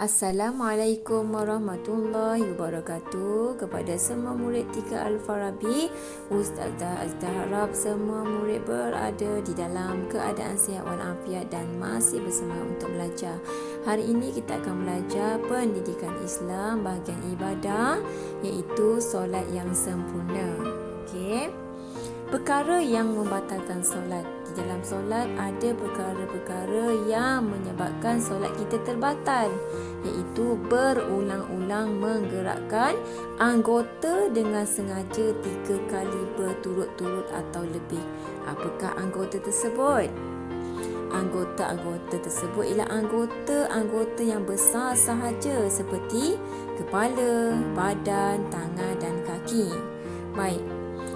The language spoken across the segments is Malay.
Assalamualaikum warahmatullahi wabarakatuh. Kepada semua murid 3 Al-Farabi, Ustazah Azdah harap semua murid berada di dalam keadaan sihat walafiat dan masih bersemangat untuk belajar. Hari ini kita akan belajar pendidikan Islam bahagian ibadah, iaitu solat yang sempurna. Okey. Perkara yang membatalkan solat. Di dalam solat ada perkara-perkara yang menyebabkan solat kita terbatal, iaitu berulang-ulang menggerakkan anggota dengan sengaja 3 kali berturut-turut atau lebih. Apakah anggota tersebut? Anggota-anggota tersebut ialah anggota-anggota yang besar sahaja seperti kepala, badan, tangan dan kaki. Baik.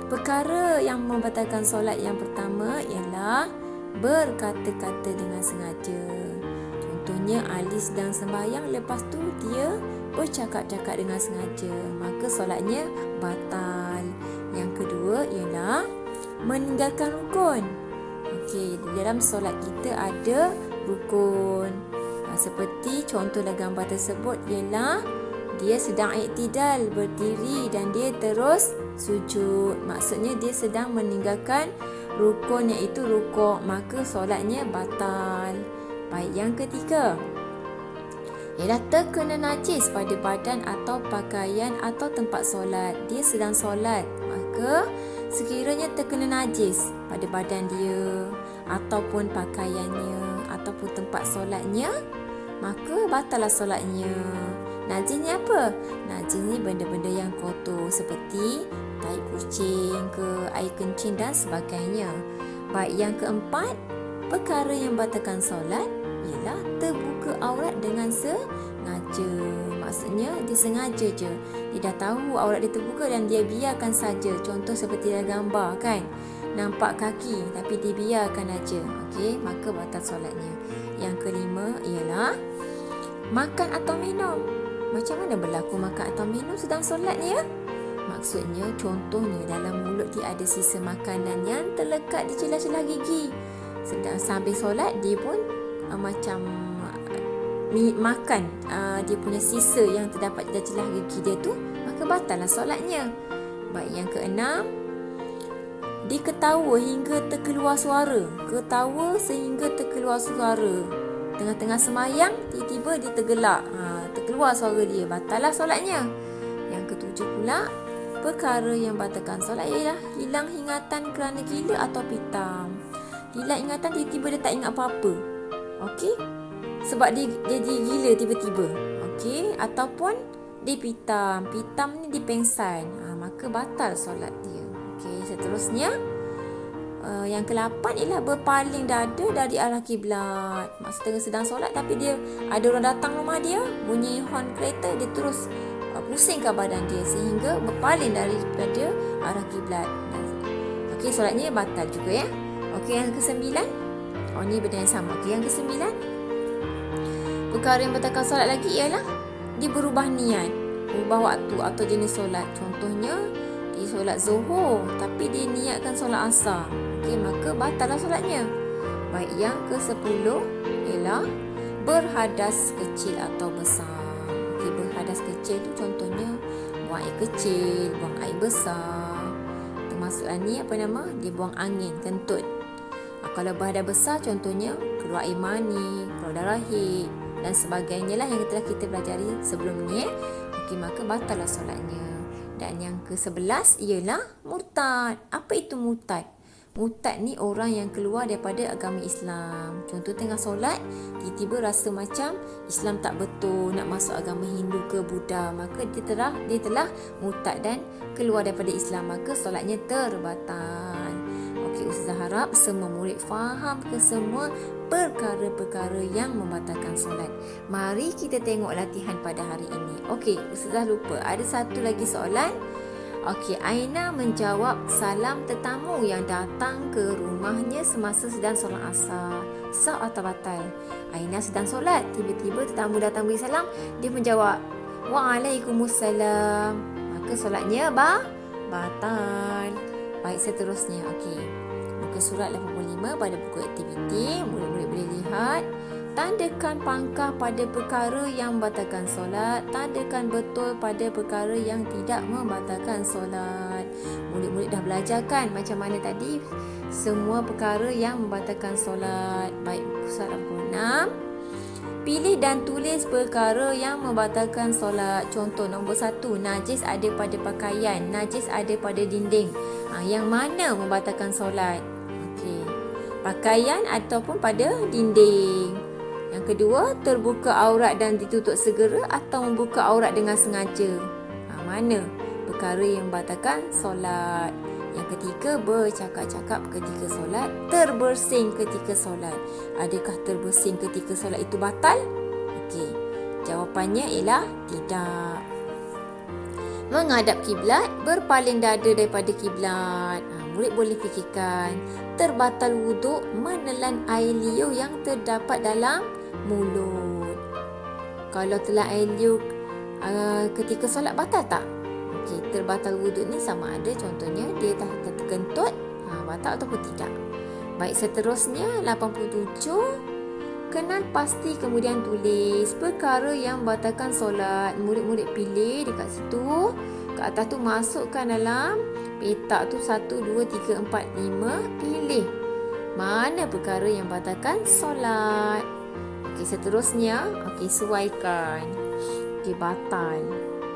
Perkara yang membatalkan solat yang pertama ialah berkata-kata dengan sengaja. Contohnya, Ali sedang sembahyang, lepas tu dia bercakap-cakap dengan sengaja, maka solatnya batal. Yang kedua ialah meninggalkan rukun. Okey, di dalam solat kita ada rukun. Seperti contohlah gambar tersebut ialah dia sedang iktidal berdiri dan dia terus sujud. Maksudnya dia sedang meninggalkan rukun, iaitu rukuk, maka solatnya batal. Baik, yang ketiga ialah terkena najis pada badan atau pakaian atau tempat solat. Dia sedang solat, maka sekiranya terkena najis pada badan dia ataupun pakaiannya ataupun tempat solatnya, maka batallah solatnya. Najis ni apa? Najis ni benda-benda yang kotor seperti tai kucing ke, air kencing dan sebagainya. Baik, yang keempat, perkara yang batalkan solat ialah terbuka aurat dengan sengaja. Maksudnya dia sengaja je. Dia dah tahu aurat dia terbuka dan dia biarkan saja. Contoh seperti dalam gambar kan, nampak kaki tapi dia biarkan aja. Okey, maka batal solatnya. Yang kelima ialah makan atau minum. Macam mana berlaku makan atau minum sedang solat ni ya? Maksudnya, contohnya dalam mulut dia ada sisa makanan yang terlekat di celah-celah gigi. Sedang sambil solat dia pun macam makan dia punya sisa yang terdapat di celah gigi dia tu, maka batallah solatnya. Baik, yang keenam, dia ketawa hingga terkeluar suara. Ketawa sehingga terkeluar suara. Tengah-tengah sembahyang, tiba-tiba dia tergelak. Terkeluar suara dia, batallah solatnya. Yang ketujuh pula, perkara yang batalkan solat ialah hilang ingatan kerana gila atau pitam. Hilang ingatan, tiba-tiba dia tak ingat apa-apa. Okey? Sebab dia jadi gila tiba-tiba. Okey? Ataupun dia pitam. Pitam ni dia pengsan. Maka batal solat dia. Okey, seterusnya yang ke-8 ialah berpaling dada dari arah kiblat. Maksudnya sedang solat tapi dia ada orang datang rumah dia, bunyi horn kereta, dia terus pusingkan badan dia sehingga berpaling daripada arah kiblat. Okey, solatnya batal juga ya. Okey, yang ke-9. Ni benda yang sama. Okey, yang ke-9. Perkara yang batalkan solat lagi ialah dia berubah niat, ubah waktu atau jenis solat. Contohnya, dia solat Zuhur tapi dia niatkan solat Asar. Okey, maka batallah solatnya. Baik, yang ke-10 ialah berhadas kecil atau besar. Okey, berhadas kecil tu contohnya buang air kecil, buang air besar. Termasuklah ni dia buang angin, kentut. Kalau berhadas besar contohnya keluar air mani, keluar darah haid dan sebagainya lah yang telah kita pelajari sebelum ni. Okey, maka batallah solatnya. Dan yang ke-11 ialah murtad. Apa itu murtad? Murtad ni orang yang keluar daripada agama Islam. Contoh tengah solat, tiba-tiba rasa macam Islam tak betul, nak masuk agama Hindu ke Buddha, maka dia telah murtad dan keluar daripada Islam, maka solatnya terbatal. Okey, Ustazah harap semua murid faham ke semua perkara-perkara yang membatalkan solat. Mari kita tengok latihan pada hari ini. Okey, Ustazah lupa, ada satu lagi soalan. Okey, Aina menjawab salam tetamu yang datang ke rumahnya semasa sedang solat asar. Sah atau batal? Aina sedang solat, tiba-tiba tetamu datang beri salam, dia menjawab Waalaikumsalam. Maka solatnya batal. Baik, seterusnya. Okey, muka surat 85 pada buku aktiviti, murid-murid boleh lihat. Tandakan pangkah pada perkara yang membatalkan solat. Tandakan betul pada perkara yang tidak membatalkan solat. Murid-murid dah belajar kan macam mana tadi semua perkara yang membatalkan solat. Baik, soalan nombor 6. Pilih dan tulis perkara yang membatalkan solat. Contoh nombor 1, najis ada pada pakaian, najis ada pada dinding. Yang mana membatalkan solat? Okey. Pakaian ataupun pada dinding. Yang kedua, terbuka aurat dan ditutup segera atau membuka aurat dengan sengaja. Mana perkara yang membatalkan solat? Yang ketiga, bercakap-cakap ketika solat, terbersing ketika solat. Adakah terbersing ketika solat itu batal? Okey, jawapannya ialah tidak. Menghadap kiblat, berpaling dada daripada kiblat. Murid boleh fikirkan. Terbatal wuduk, menelan air liur yang terdapat dalam mulut. Kalau telan air liur ketika solat batal tak? Okey, terbatal wuduk ni sama ada contohnya dia dah terkentut, batal ataupun tidak. Baik, seterusnya 87. Kenal pasti kemudian tulis perkara yang membatalkan solat. Murid-murid pilih dekat situ. Kat atas tu masukkan dalam petak tu 1, 2, 3, 4, 5. Pilih mana perkara yang membatalkan solat. Okey, seterusnya sesuaikan. Okey, batal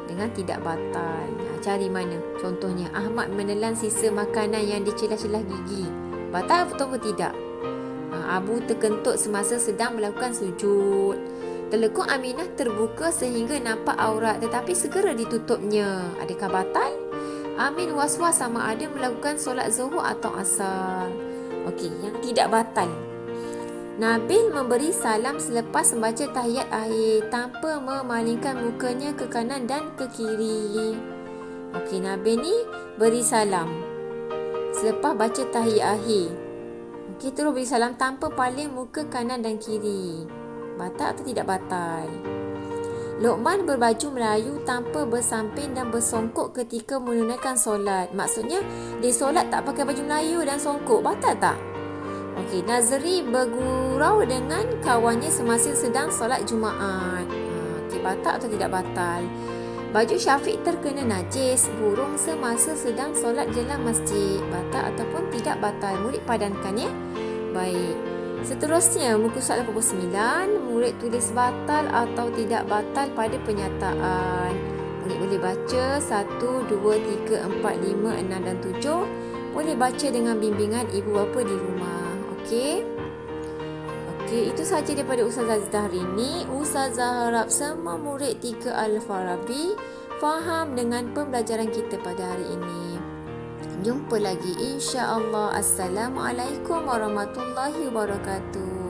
dengan tidak batal. Cari mana? Contohnya, Ahmad menelan sisa makanan yang dicelah-celah gigi. Batal ataupun tidak? Abu terkentut semasa sedang melakukan sujud. Telekung Aminah terbuka sehingga nampak aurat tetapi segera ditutupnya. Adakah batal? Amin was-was sama ada melakukan solat zuhur atau asar. Okey, yang tidak batal. Nabil memberi salam selepas membaca tahiyat akhir tanpa memalingkan mukanya ke kanan dan ke kiri. Okey, Nabil ni beri salam selepas baca tahiyat akhir. Okey, terus beri salam tanpa paling muka kanan dan kiri. Batal atau tidak batal? Luqman berbaju Melayu tanpa bersamping dan bersongkok ketika menunaikan solat. Maksudnya, dia solat tak pakai baju Melayu dan songkok. Batal tak? Okey, Nazri bergurau dengan kawannya semasa sedang solat Jumaat. Okey, batal atau tidak batal? Baju Syafiq terkena najis burung semasa sedang solat jalan masjid. Batal ataupun tidak batal? Murid padankan ya. Baik. Seterusnya, muka surat 89. Murid tulis batal atau tidak batal pada penyataan. Murid boleh baca 1, 2, 3, 4, 5, 6 dan 7. Boleh baca dengan bimbingan ibu bapa di rumah. Okey, itu sahaja daripada Ustazah Aziza hari ini. Ustazah harap semua murid 3 Al-Farabi faham dengan pembelajaran kita pada hari ini. Jumpa lagi insya-Allah. Assalamualaikum warahmatullahi wabarakatuh.